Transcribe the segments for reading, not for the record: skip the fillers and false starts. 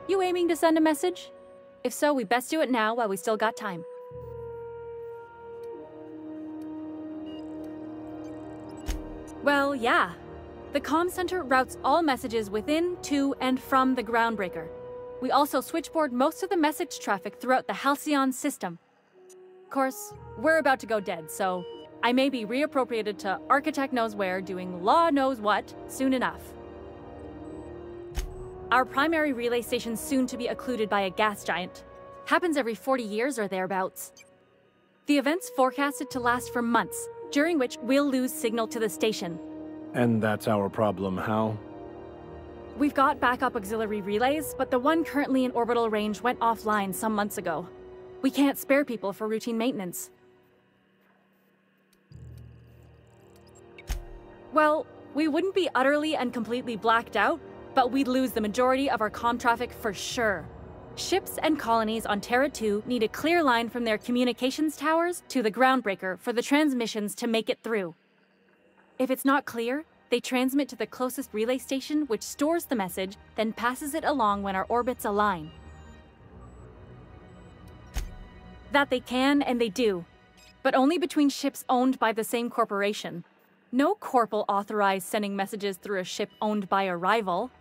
You aiming to send a message? If so, we best do it now while we still got time. Well, yeah. The comm center routes all messages within, to, and from the Groundbreaker. We also switchboard most of the message traffic throughout the Halcyon system. Of course, we're about to go dead, so I may be reappropriated to Architect Knows Where doing Law Knows What soon enough. Our primary relay station's soon to be occluded by a gas giant. Happens every 40 years or thereabouts. The event's forecasted to last for months, during which we'll lose signal to the station. And that's our problem, how? We've got backup auxiliary relays, but the one currently in orbital range went offline some months ago. We can't spare people for routine maintenance. Well, we wouldn't be utterly and completely blacked out, but we'd lose the majority of our comm traffic for sure. Ships and colonies on Terra 2 need a clear line from their communications towers to the Groundbreaker for the transmissions to make it through. If it's not clear, they transmit to the closest relay station, which stores the message, then passes it along when our orbits align. That they can, and they do. But only between ships owned by the same corporation. No corp will authorize sending messages through a ship owned by a rival.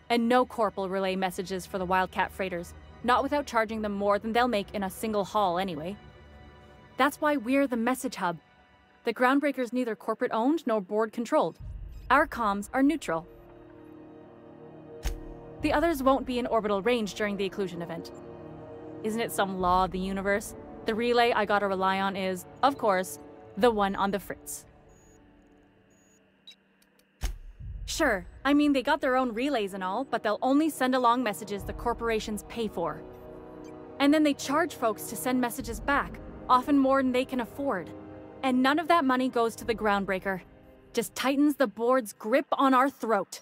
And no corp will relay messages for the Wildcat freighters, not without charging them more than they'll make in a single haul anyway. That's why we're the message hub. The Groundbreaker's neither corporate-owned nor board-controlled. Our comms are neutral. The others won't be in orbital range during the occlusion event. Isn't it some law of the universe? The relay I gotta rely on is, of course, the one on the Fritz. Sure, I mean they got their own relays and all, but they'll only send along messages the corporations pay for. And then they charge folks to send messages back, often more than they can afford. And none of that money goes to the Groundbreaker. Just tightens the board's grip on our throat.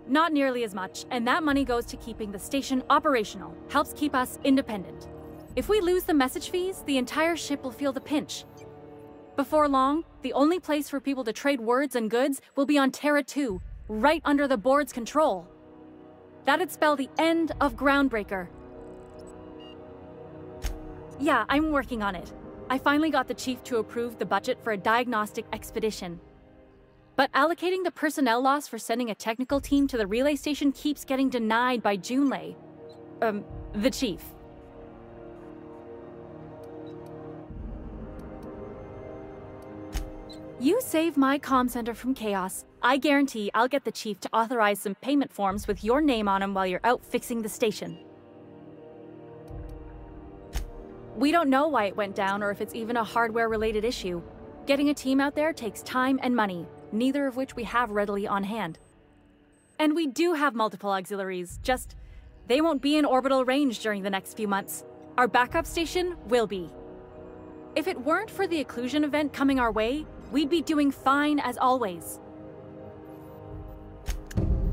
Not nearly as much, and that money goes to keeping the station operational, helps keep us independent. If we lose the message fees, the entire ship will feel the pinch. Before long, the only place for people to trade words and goods will be on Terra 2, right under the board's control. That'd spell the end of Groundbreaker. Yeah, I'm working on it. I finally got the chief to approve the budget for a diagnostic expedition. But allocating the personnel loss for sending a technical team to the relay station keeps getting denied by Junlei. The chief. You save my comm center from chaos. I guarantee I'll get the chief to authorize some payment forms with your name on them while you're out fixing the station. We don't know why it went down or if it's even a hardware-related issue. Getting a team out there takes time and money, neither of which we have readily on hand. And we do have multiple auxiliaries, just they won't be in orbital range during the next few months. Our backup station will be. If it weren't for the occlusion event coming our way, we'd be doing fine as always.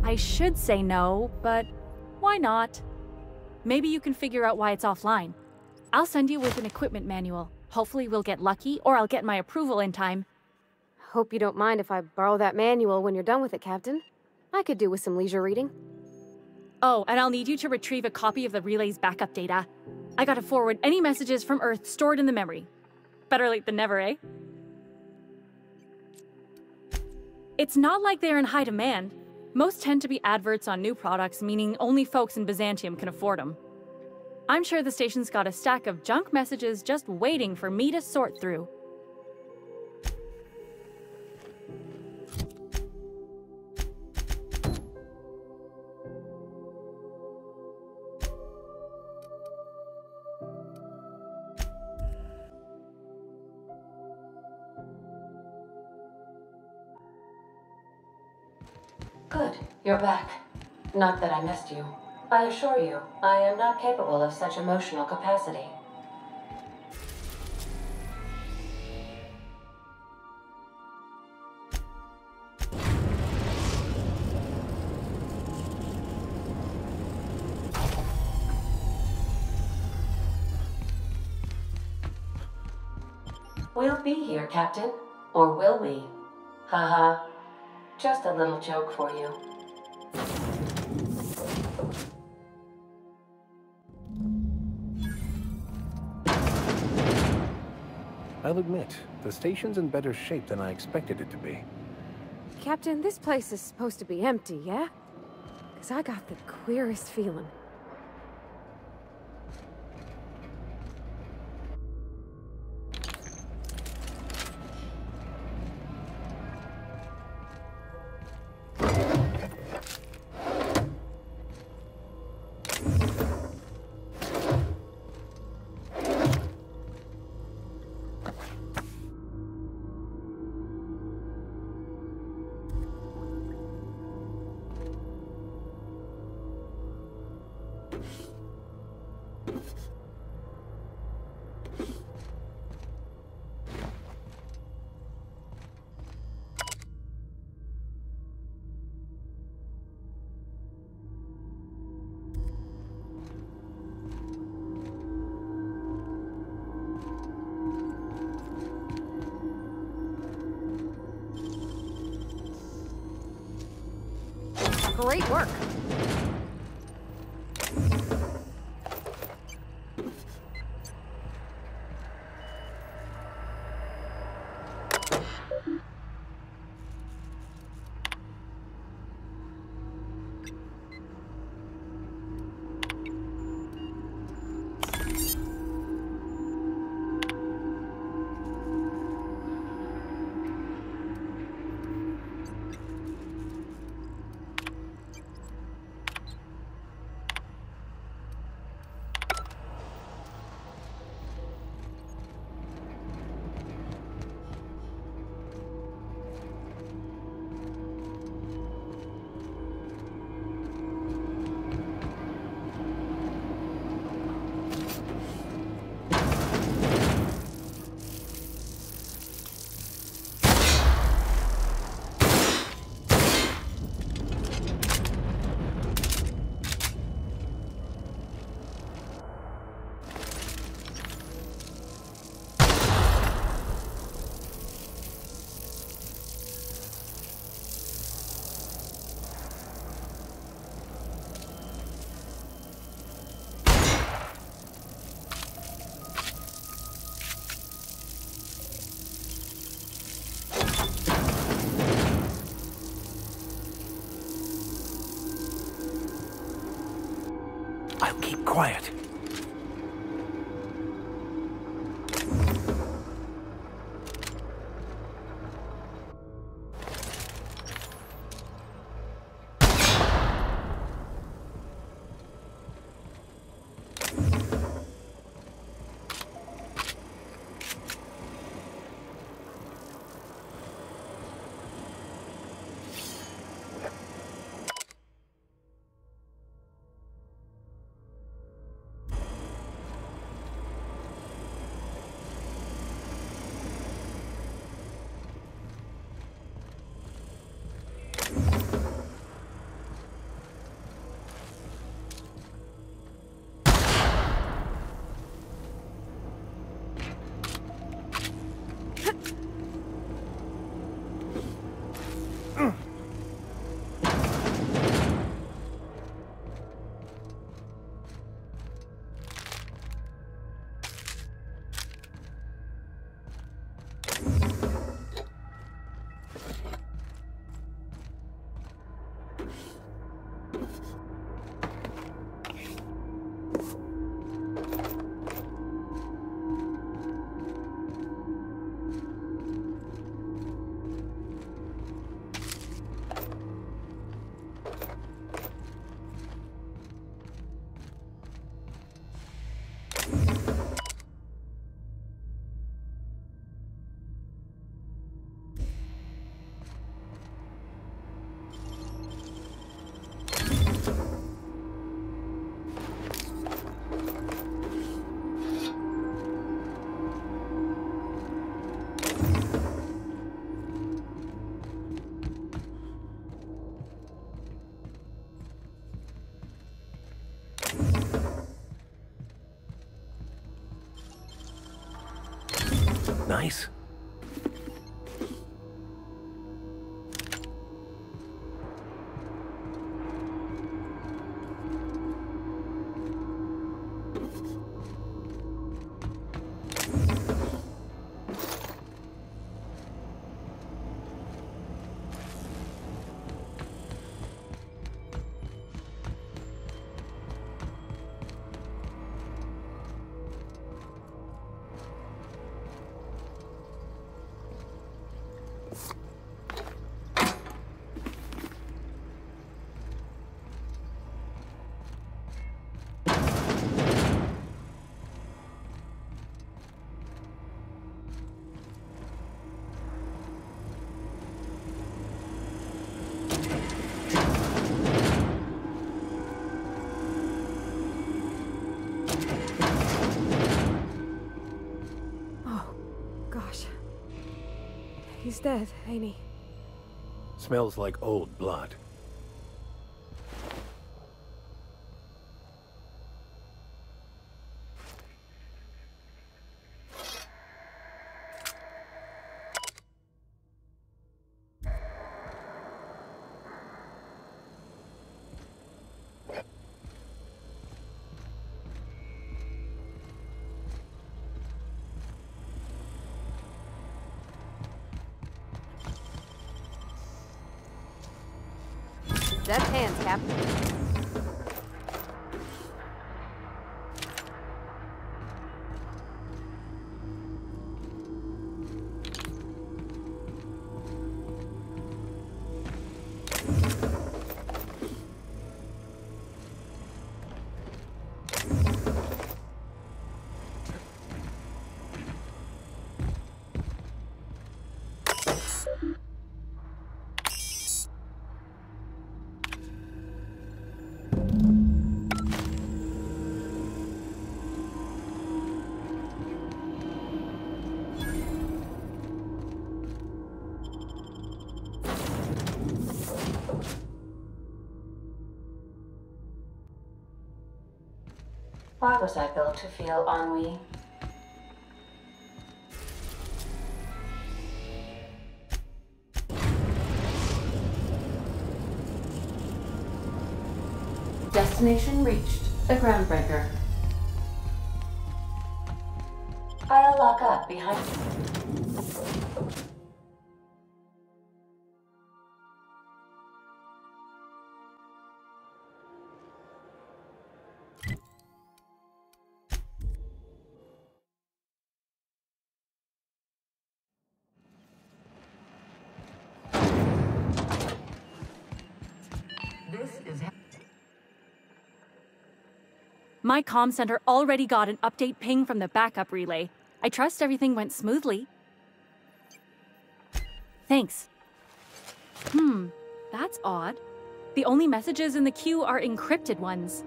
I should say no, but why not? Maybe you can figure out why it's offline. I'll send you with an equipment manual. Hopefully we'll get lucky, or I'll get my approval in time. Hope you don't mind if I borrow that manual when you're done with it, Captain. I could do with some leisure reading. Oh, and I'll need you to retrieve a copy of the relay's backup data. I gotta forward any messages from Earth stored in the memory. Better late than never, eh? It's not like they're in high demand. Most tend to be adverts on new products, meaning only folks in Byzantium can afford them. I'm sure the station's got a stack of junk messages just waiting for me to sort through. Good, you're back. Not that I missed you. I assure you, I am not capable of such emotional capacity. We'll be here, Captain. Or will we? Haha. Just a little joke for you. I'll admit, the station's in better shape than I expected it to be. Captain, this place is supposed to be empty, yeah? 'Cause I got the queerest feeling. Great work. I'll keep quiet. Nice. He's dead, ain't he? Smells like old blood. Deft hands, Captain. Why was I built to feel ennui? Destination reached. The Groundbreaker. I'll lock up behind. My comm center already got an update ping from the backup relay. I trust everything went smoothly. Thanks. That's odd. The only messages in the queue are encrypted ones.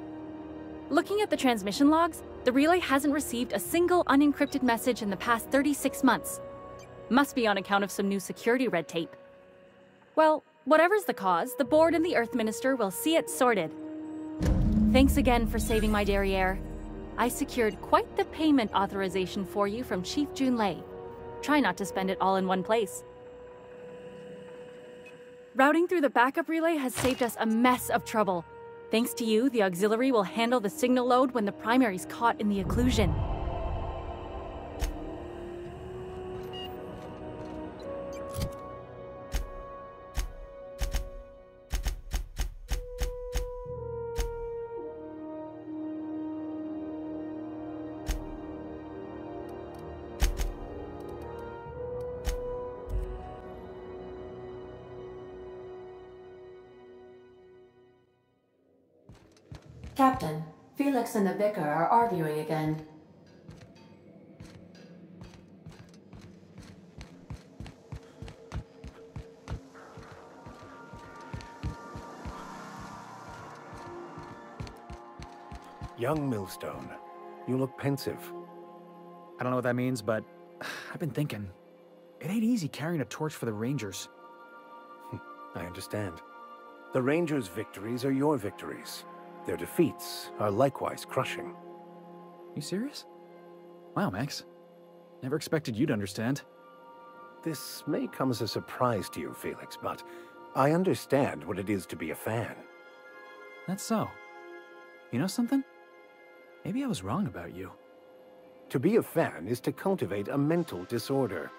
Looking at the transmission logs, the relay hasn't received a single unencrypted message in the past 36 months. Must be on account of some new security red tape. Well, whatever's the cause, the board and the Earth Minister will see it sorted. Thanks again for saving my derriere. I secured quite the payment authorization for you from Chief Junlei. Try not to spend it all in one place. Routing through the backup relay has saved us a mess of trouble. Thanks to you, the auxiliary will handle the signal load when the primary's caught in the occlusion. Captain, Felix and the Vicar are arguing again. Young Millstone, you look pensive. I don't know what that means, but I've been thinking. It ain't easy carrying a torch for the Rangers. I understand. The Rangers' victories are your victories. Their defeats are likewise crushing. You serious? Wow, Max. Never expected you to understand. This may come as a surprise to you, Felix, but I understand what it is to be a fan. That's so. You know something? Maybe I was wrong about you. To be a fan is to cultivate a mental disorder.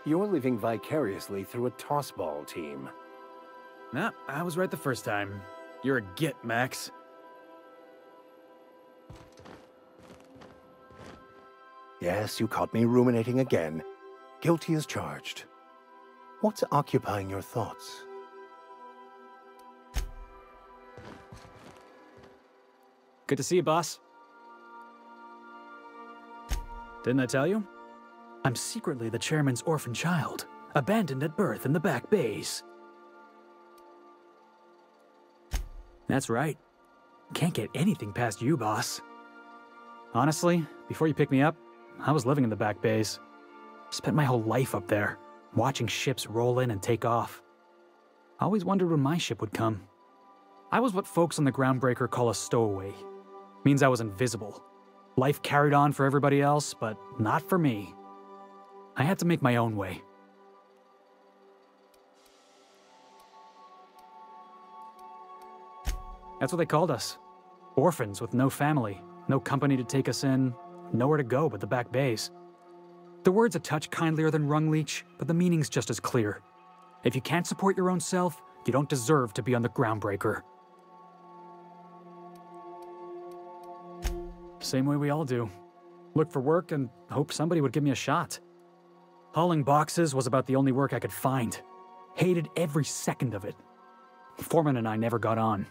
You're living vicariously through a tossball team. Nah, I was right the first time. You're a git, Max. Yes, you caught me ruminating again. Guilty as charged. What's occupying your thoughts? Good to see you, boss. Didn't I tell you? I'm secretly the chairman's orphan child, abandoned at birth in the back bays. That's right. Can't get anything past you, boss. Honestly, before you picked me up, I was living in the back bays. Spent my whole life up there. watching ships roll in and take off. I always wondered when my ship would come. I was what folks on the Groundbreaker call a stowaway. Means I was invisible. Life carried on for everybody else, but not for me. I had to make my own way. That's what they called us. Orphans with no family, no company to take us in, nowhere to go but the back bays. The word's a touch kindlier than Rungleech, but the meaning's just as clear. If you can't support your own self, you don't deserve to be on the Groundbreaker. Same way we all do. Look for work and hope somebody would give me a shot. Hauling boxes was about the only work I could find. Hated every second of it. Foreman and I never got on.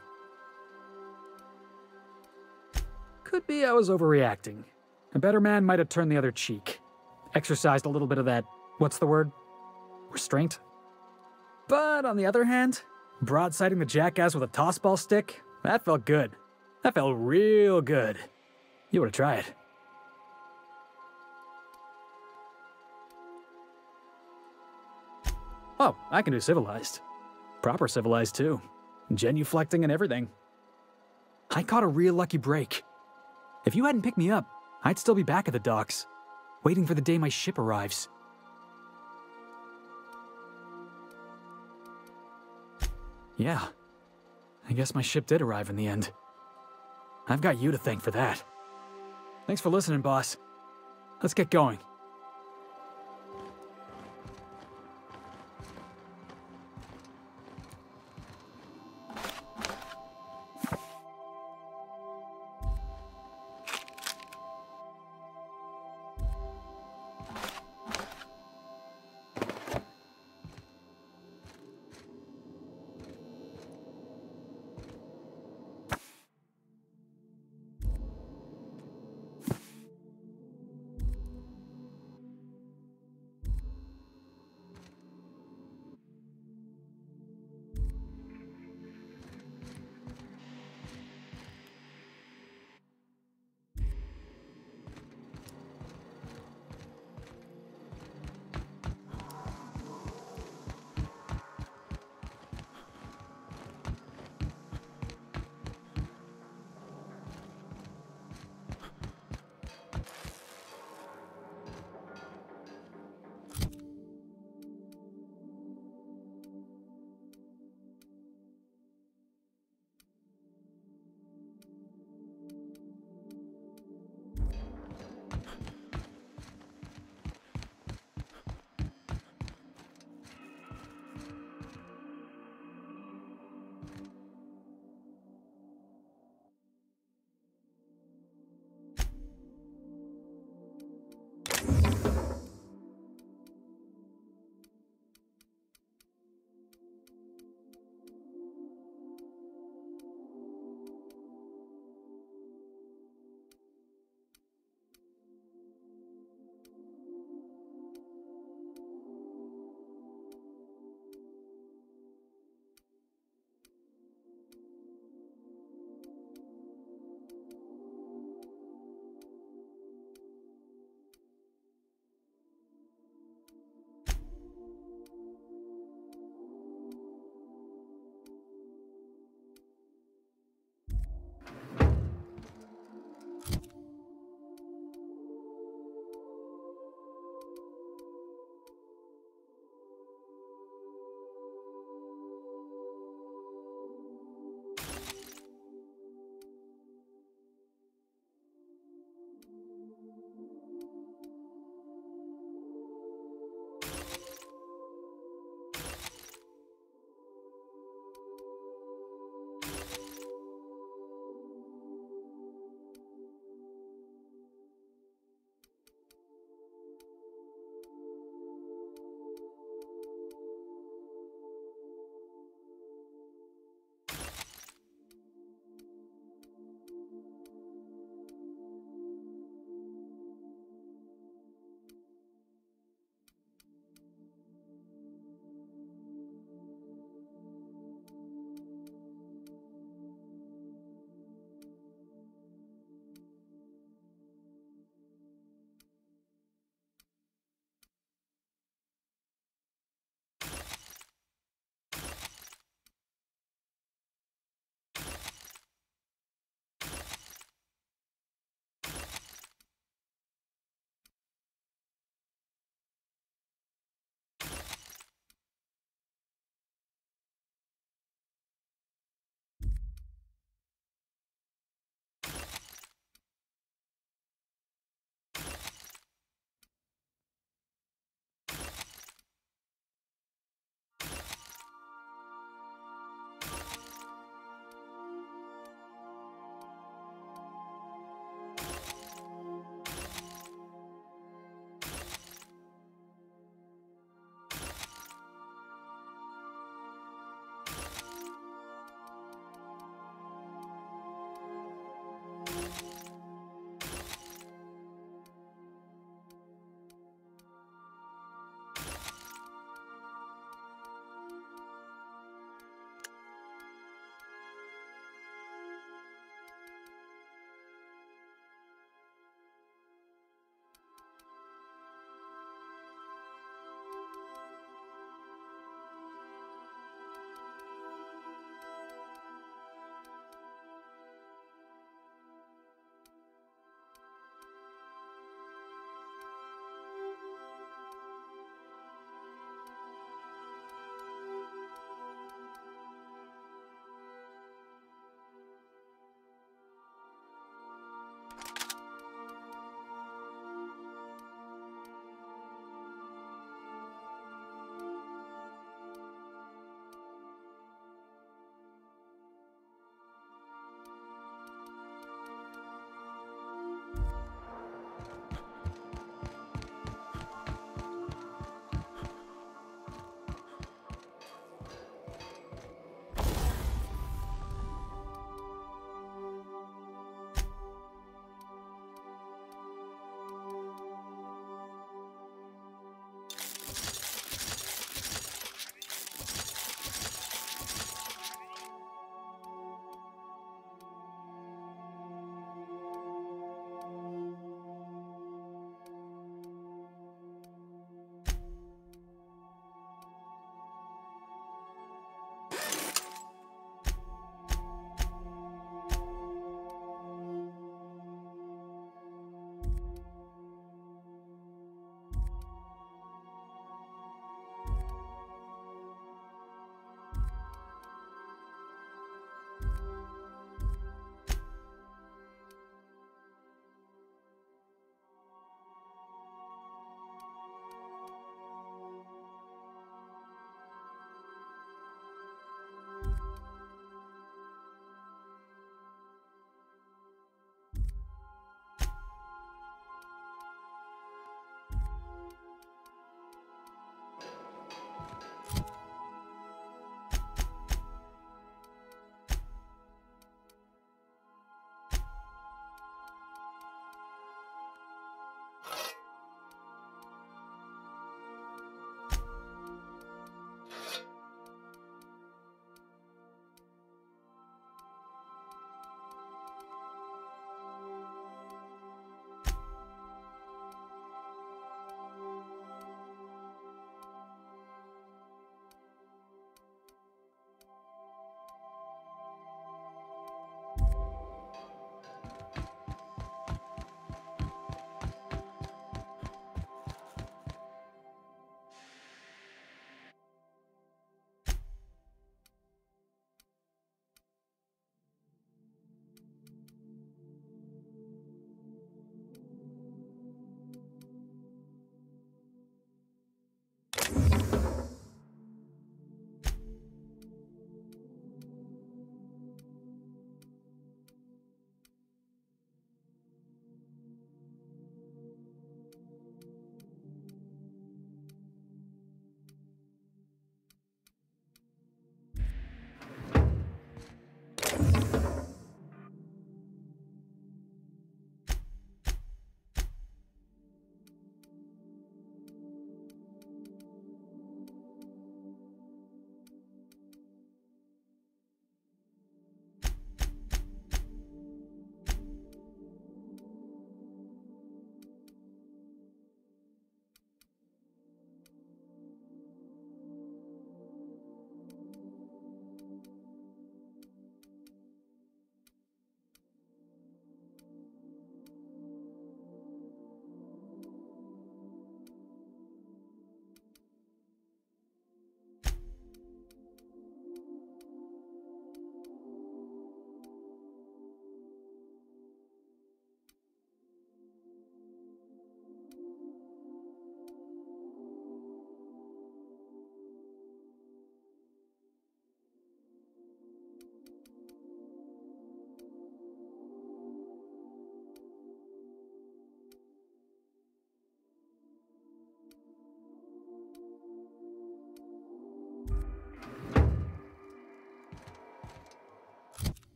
Could be I was overreacting. A better man might have turned the other cheek. Exercised a little bit of that, what's the word? Restraint? But on the other hand, broadsiding the jackass with a tossball stick, that felt good. That felt real good. You ought to try it. Oh, I can do civilized. Proper civilized too. Genuflecting and everything. I caught a real lucky break. If you hadn't picked me up, I'd still be back at the docks, waiting for the day my ship arrives. Yeah, I guess my ship did arrive in the end. I've got you to thank for that. Thanks for listening, boss. Let's get going.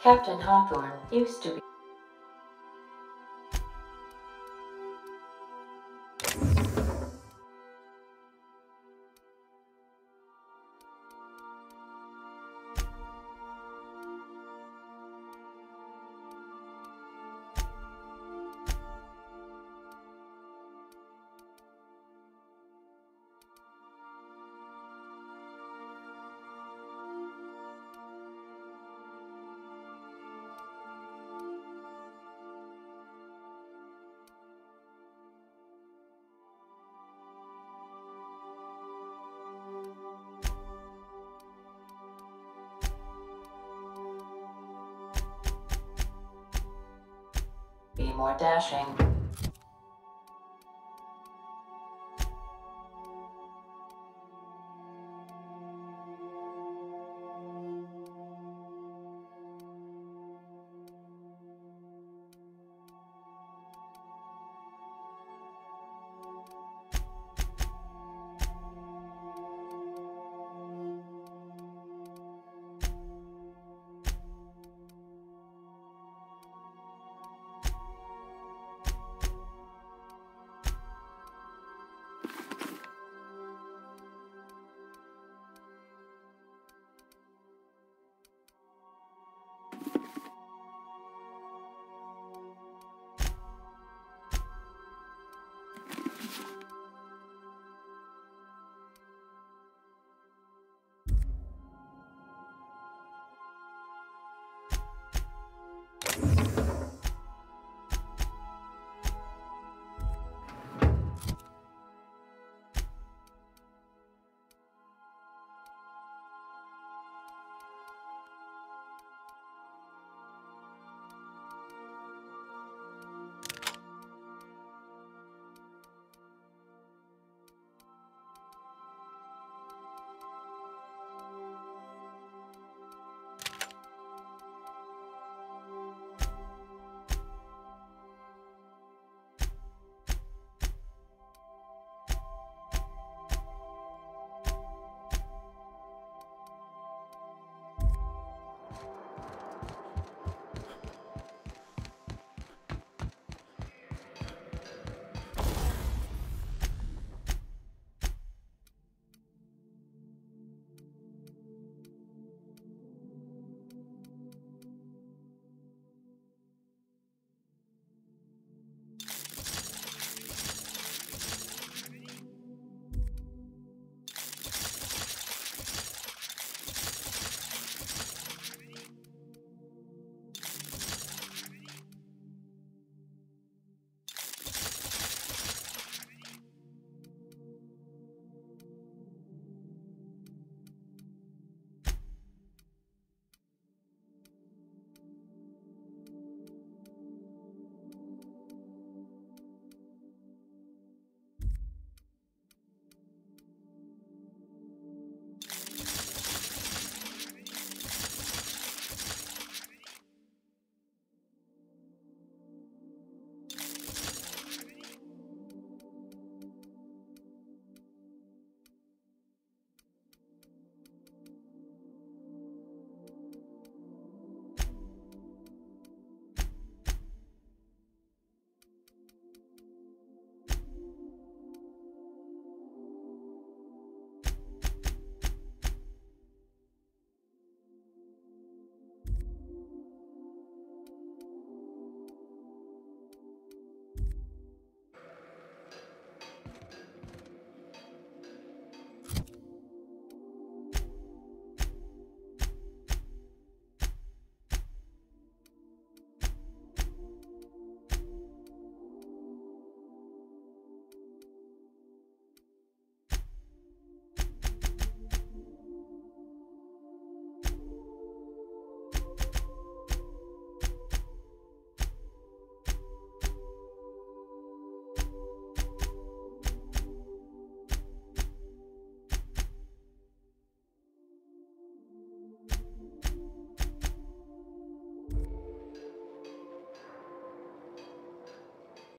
Captain Hawthorne used to be. Be more dashing.